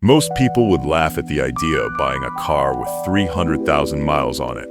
Most people would laugh at the idea of buying a car with 300,000 miles on it.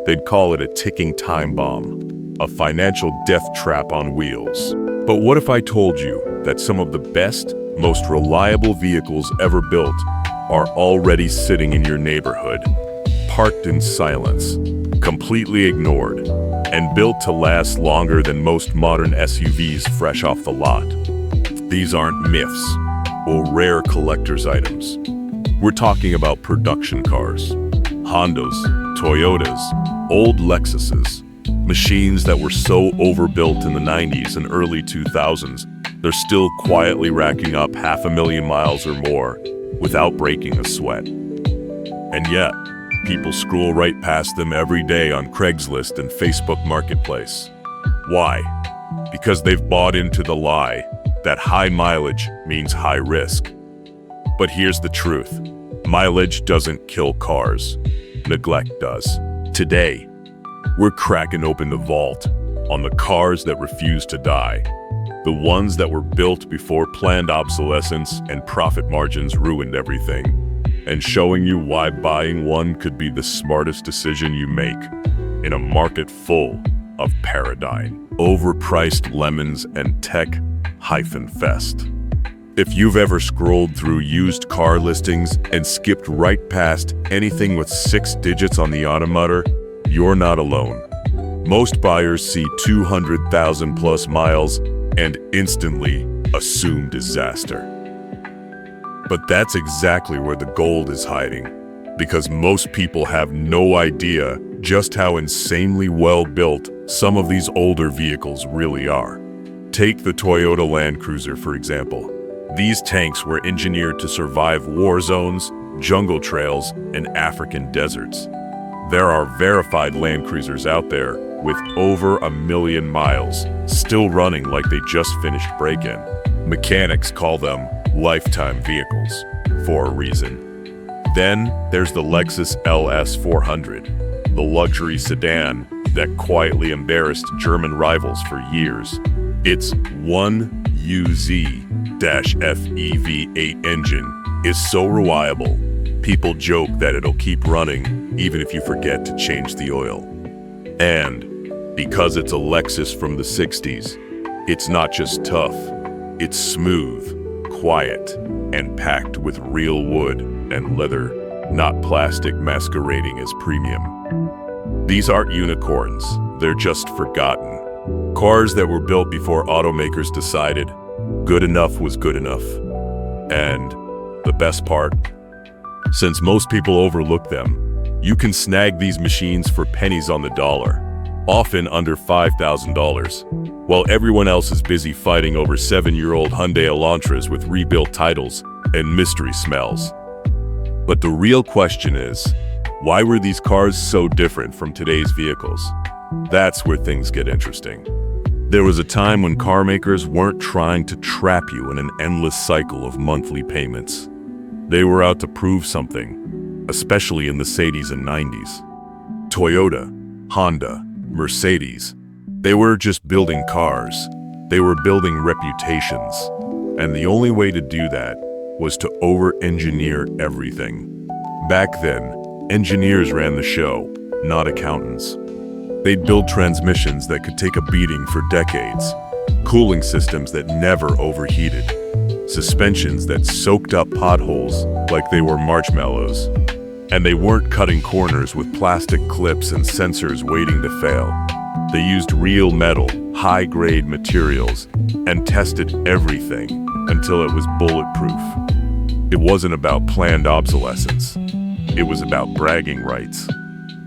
They'd call it a ticking time bomb, a financial death trap on wheels. But what if I told you that some of the best, most reliable vehicles ever built are already sitting in your neighborhood, parked in silence, completely ignored, and built to last longer than most modern SUVs fresh off the lot? These aren't myths or rare collector's items. We're talking about production cars, Hondas, Toyotas, old Lexuses, machines that were so overbuilt in the 90s and early 2000s, they're still quietly racking up 500,000 miles or more without breaking a sweat. And yet, people scroll right past them every day on Craigslist and Facebook Marketplace. Why? Because they've bought into the lie that high mileage means high risk. But here's the truth. Mileage doesn't kill cars. Neglect does. Today, we're cracking open the vault on the cars that refuse to die. The ones that were built before planned obsolescence and profit margins ruined everything. And showing you why buying one could be the smartest decision you make in a market full of paradigm, overpriced lemons and tech-fest. If you've ever scrolled through used car listings and skipped right past anything with 6 digits on the odometer, you're not alone. Most buyers see 200,000 plus miles and instantly assume disaster. But that's exactly where the gold is hiding, because most people have no idea just how insanely well built some of these older vehicles really are. Take the Toyota Land Cruiser, for example. These tanks were engineered to survive war zones, jungle trails, and African deserts. There are verified Land Cruisers out there with over 1 million miles, still running like they just finished break-in. Mechanics call them lifetime vehicles for a reason. Then there's the Lexus LS 400, the luxury sedan that quietly embarrassed German rivals for years. Its 1UZ-FEV8 engine is so reliable, people joke that it'll keep running even if you forget to change the oil. And because it's a Lexus from the 60s, it's not just tough, it's smooth, quiet, and packed with real wood and leather, not plastic masquerading as premium. These aren't unicorns, they're just forgotten. Cars that were built before automakers decided good enough was good enough. And the best part, since most people overlook them, you can snag these machines for pennies on the dollar, often under $5,000, while everyone else is busy fighting over 7-year-old Hyundai Elantras with rebuilt titles and mystery smells. But the real question is, why were these cars so different from today's vehicles? That's where things get interesting. There was a time when car makers weren't trying to trap you in an endless cycle of monthly payments. They were out to prove something, especially in the 80s and 90s. Toyota, Honda, Mercedes, they were just building cars. They were building reputations. And the only way to do that was to over-engineer everything. Back then, engineers ran the show, not accountants. They'd build transmissions that could take a beating for decades, cooling systems that never overheated, suspensions that soaked up potholes like they were marshmallows. And they weren't cutting corners with plastic clips and sensors waiting to fail. They used real metal, high-grade materials, and tested everything until it was bulletproof. It wasn't about planned obsolescence. It was about bragging rights.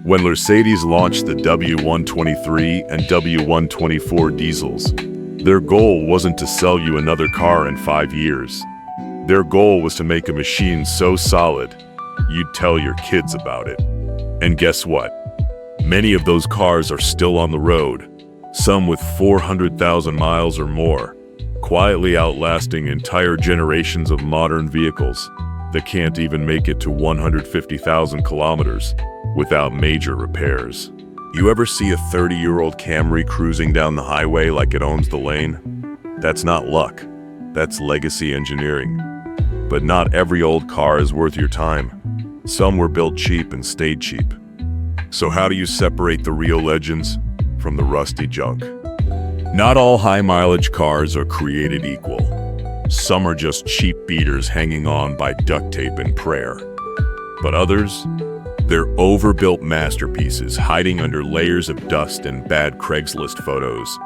When Mercedes launched the W123 and W124 diesels, their goal wasn't to sell you another car in 5 years. Their goal was to make a machine so solid, you'd tell your kids about it. And guess what? Many of those cars are still on the road, some with 400,000 miles or more, quietly outlasting entire generations of modern vehicles that can't even make it to 150,000 kilometers without major repairs. You ever see a 30-year-old Camry cruising down the highway like it owns the lane? That's not luck. That's legacy engineering. But not every old car is worth your time. Some were built cheap and stayed cheap. So how do you separate the real legends from the rusty junk? Not all high-mileage cars are created equal. Some are just cheap beaters hanging on by duct tape and prayer. But others, they're overbuilt masterpieces hiding under layers of dust and bad Craigslist photos.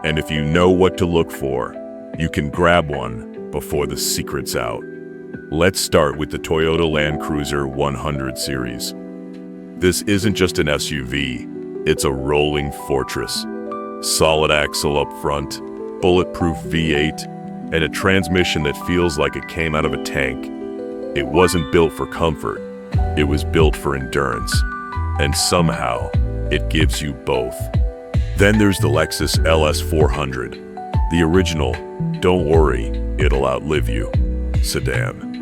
And if you know what to look for, you can grab one before the secret's out. Let's start with the Toyota Land Cruiser 100 series. This isn't just an SUV, it's a rolling fortress. Solid axle up front, bulletproof V8, and a transmission that feels like it came out of a tank. It wasn't built for comfort, it was built for endurance. And somehow, it gives you both. Then there's the Lexus LS 400, the original, don't worry, it'll outlive you, sedan.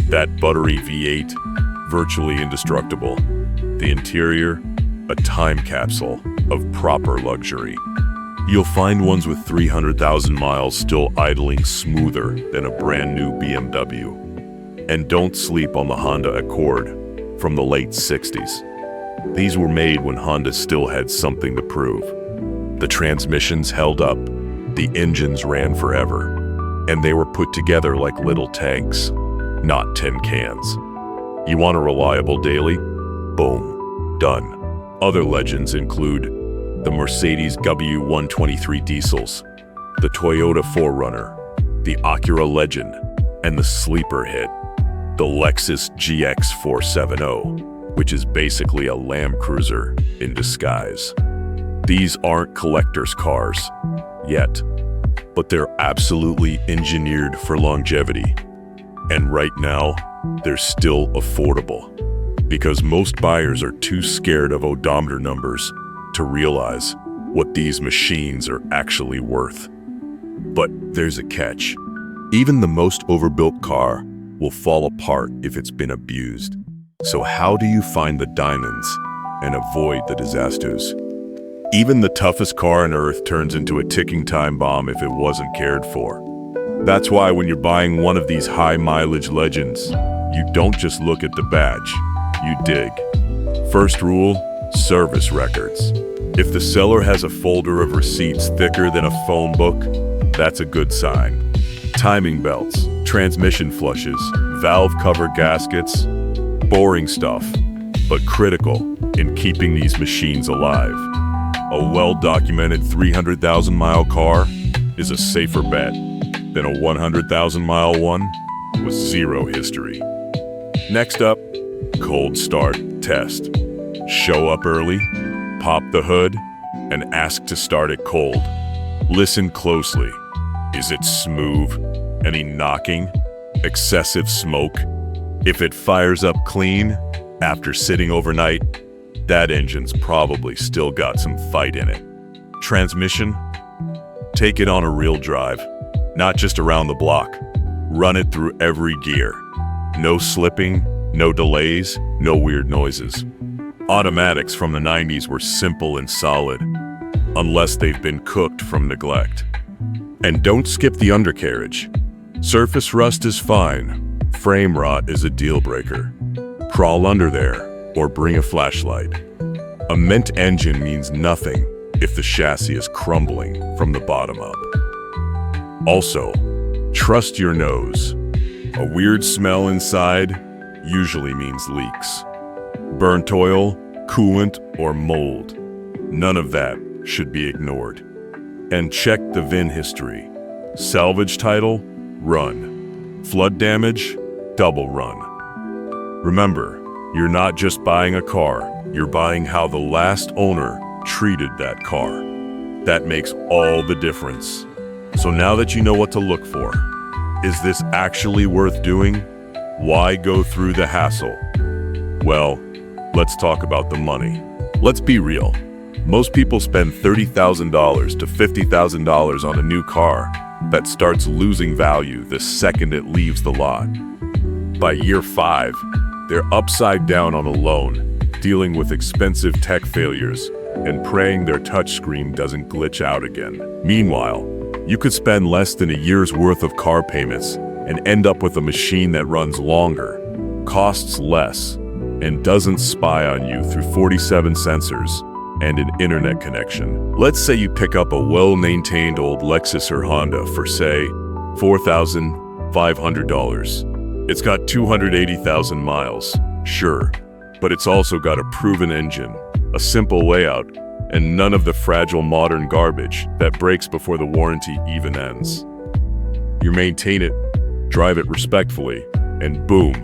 That buttery V8, virtually indestructible. The interior, a time capsule of proper luxury. You'll find ones with 300,000 miles still idling smoother than a brand new BMW. And don't sleep on the Honda Accord from the late 60s. These were made when Honda still had something to prove. The transmissions held up, the engines ran forever, and they were put together like little tanks, not tin cans. You want a reliable daily? Boom, done. Other legends include the Mercedes W123 diesels, the Toyota 4Runner, the Acura Legend, and the sleeper hit, the Lexus GX470, which is basically a Land Cruiser in disguise. These aren't collector's cars, yet, but they're absolutely engineered for longevity. And right now, they're still affordable, because most buyers are too scared of odometer numbers to realize what these machines are actually worth. But there's a catch. Even the most overbuilt car will fall apart if it's been abused. So how do you find the diamonds and avoid the disasters? Even the toughest car on earth turns into a ticking time bomb if it wasn't cared for. That's why when you're buying one of these high-mileage legends, you don't just look at the badge, you dig. First rule, service records. If the seller has a folder of receipts thicker than a phone book, that's a good sign. Timing belts, transmission flushes, valve cover gaskets, boring stuff, but critical in keeping these machines alive. A well-documented 300,000-mile car is a safer bet than a 100,000-mile one with zero history. Next up, cold start test. Show up early, pop the hood, and ask to start it cold. Listen closely. Is it smooth? Any knocking? Excessive smoke? If it fires up clean after sitting overnight, that engine's probably still got some fight in it. Transmission? Take it on a real drive, not just around the block. Run it through every gear. No slipping, no delays, no weird noises. Automatics from the 90s were simple and solid, unless they've been cooked from neglect. And don't skip the undercarriage. Surface rust is fine. Frame rot is a deal breaker. Crawl under there or bring a flashlight. A mint engine means nothing if the chassis is crumbling from the bottom up. Also, trust your nose. A weird smell inside usually means leaks. Burnt oil, coolant, or mold. None of that should be ignored. And check the VIN history. Salvage title, run. Flood damage, double run. Remember, you're not just buying a car, you're buying how the last owner treated that car. That makes all the difference. So now that you know what to look for, is this actually worth doing? Why go through the hassle? Well, let's talk about the money. Let's be real. Most people spend $30,000 to $50,000 on a new car that starts losing value the second it leaves the lot. By year 5, they're upside down on a loan, dealing with expensive tech failures and praying their touchscreen doesn't glitch out again. Meanwhile, you could spend less than a year's worth of car payments and end up with a machine that runs longer, costs less, and doesn't spy on you through 47 sensors and an internet connection. Let's say you pick up a well-maintained old Lexus or Honda for, say, $4,500. It's got 280,000 miles, sure, but it's also got a proven engine, a simple layout, and none of the fragile modern garbage that breaks before the warranty even ends. You maintain it, drive it respectfully, and boom,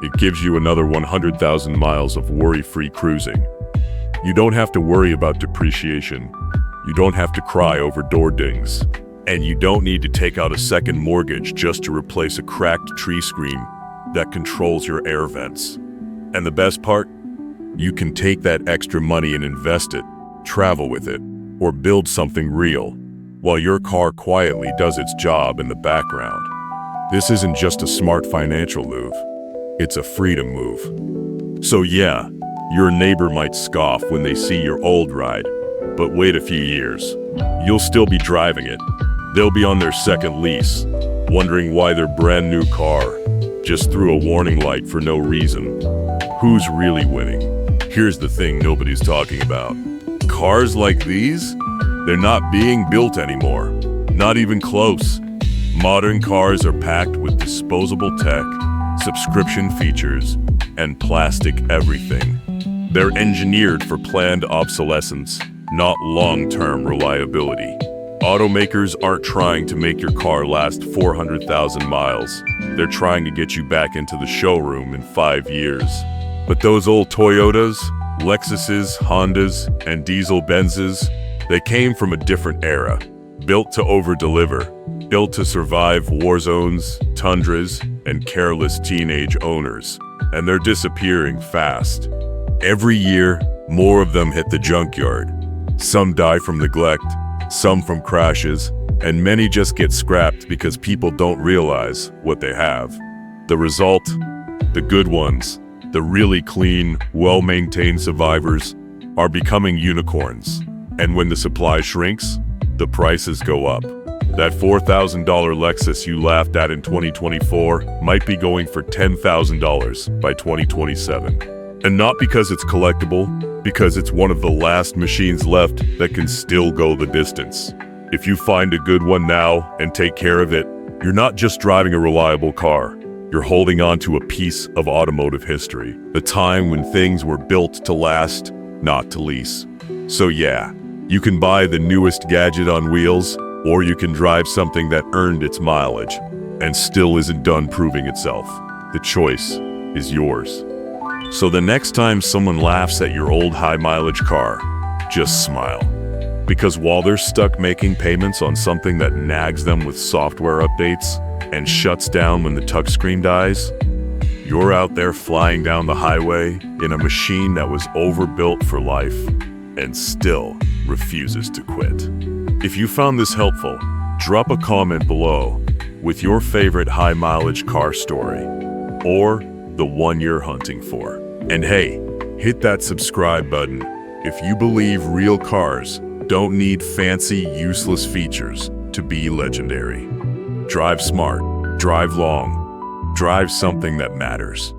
it gives you another 100,000 miles of worry-free cruising. You don't have to worry about depreciation. You don't have to cry over door dings. And you don't need to take out a second mortgage just to replace a cracked tree screen that controls your air vents. And the best part? You can take that extra money and invest it, travel with it, or build something real, while your car quietly does its job in the background. This isn't just a smart financial move, it's a freedom move. So yeah, your neighbor might scoff when they see your old ride, but wait a few years, you'll still be driving it. They'll be on their second lease, wondering why their brand new car just threw a warning light for no reason. Who's really winning? Here's the thing nobody's talking about. Cars like these? They're not being built anymore. Not even close. Modern cars are packed with disposable tech, subscription features, and plastic everything. They're engineered for planned obsolescence, not long-term reliability. Automakers aren't trying to make your car last 400,000 miles. They're trying to get you back into the showroom in 5 years. But those old Toyotas, Lexuses, Hondas, and diesel Benzes, they came from a different era. Built to over-deliver, built to survive war zones, tundras, and careless teenage owners. And they're disappearing fast. Every year, more of them hit the junkyard. Some die from neglect, some from crashes, and many just get scrapped because people don't realize what they have. The result? The good ones, the really clean, well-maintained survivors, are becoming unicorns. And when the supply shrinks, the prices go up. That $4,000 Lexus you laughed at in 2024 might be going for $10,000 by 2027. And not because it's collectible, because it's one of the last machines left that can still go the distance. If you find a good one now and take care of it, you're not just driving a reliable car. You're holding on to a piece of automotive history. The time when things were built to last, not to lease. So yeah, you can buy the newest gadget on wheels, or you can drive something that earned its mileage and still isn't done proving itself. The choice is yours. So the next time someone laughs at your old high-mileage car, just smile. Because while they're stuck making payments on something that nags them with software updates and shuts down when the touchscreen dies, you're out there flying down the highway in a machine that was overbuilt for life and still refuses to quit. If you found this helpful, drop a comment below with your favorite high-mileage car story or the one you're hunting for. And hey, hit that subscribe button if you believe real cars don't need fancy, useless features to be legendary. Drive smart, drive long, drive something that matters.